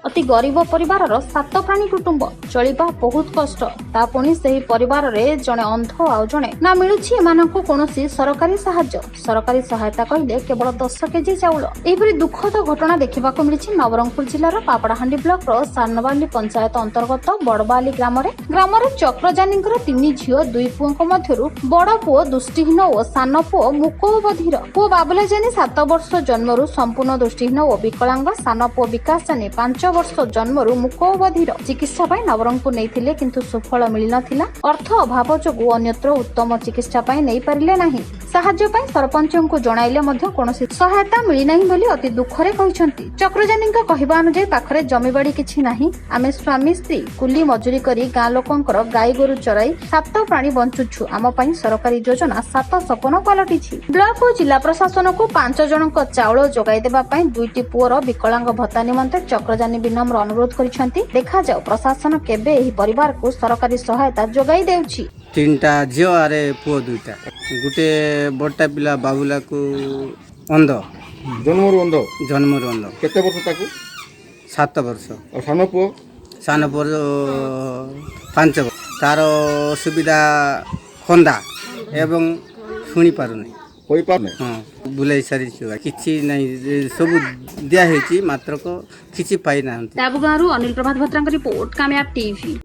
अति गरीब परिवार 7 प्राणी कुटुंब चलिबा बहुत कष्ट ता पुणी सेही परिवार रे जणे अंध आ जणे ना मिलुछि एमानकु कोनोसी सरकारी सहायता कहिले केवल 10 केजी चाउल। एहिपरि दुखद घटना देखिबाको मिलिछि नवरंगपुर जिल्लार पापड़ाहांडी ब्लॉक रो सानवाली पंचायत अंतर्गत बड़बाली ग्राम रे चक्रजानींकर 3 झियो 2 पुओंक मध्यरु बड़ पुओ दृष्टिहीन और सान पुओ मुकोबधिर पुओ बाबुला जानी 7 वर्ष जन्मरु संपूर्ण दृष्टिहीन और विकलांग सान पुओ विकास जानी 5 वर्ष जन्मरु मुकोबधिर चिकित्सा पाई नवरंगपुर नैथिले किंतु सुफल मिल नथिला। अर्थ अभाव जोगु अन्यत्र उत्तम चिकित्सा पाई नै परिले नाही। साहाय्य पाई सरपंचଙ୍କୁ जणाइले मध्य कोनोसी सहायता मिली नाही बोली अति दुखरे कहिसंती। चक्रजानींका कहिबा अनुसार पाखरे जमीबाड़ी किछि नाही। आमे स्वामी स्त्री कुली मजूरी करी गाँ लोकंकर गाई गोरु चराई 7 प्राणी बंचुछु। आम पाई सरकारी योजना 7 सपन पलटिछि। ब्लॉक और जिला प्रशासन को 5 जनक चाउल जोगाई देबा पाई 2टी पुअर विकलांग भत्ता निमंते चक्रजानी विनम्र अनुरोध करिसंती। देखा जाओ प्रशासन केबे एही परिवार को सरकारी सहायता जोगाई देउछि। 3टा झियो आरे पुओ 2टा गुटे बड़टा पिला बाबुला को अंध जन्मरु अंध केते वर्ष ताकू 7 वर्ष और सानो पुओ 5 वर्ष तार असुविधा खंदा एवं शुणी पारु नहीं कोई पार नहीं। हाँ बुलाई सारी किछि नहीं सब दिया हेची मात्र को किछि पाई ना। ताबुगारू अनिल प्रभात भद्रांक रिपोर्ट कामयाब टीवी।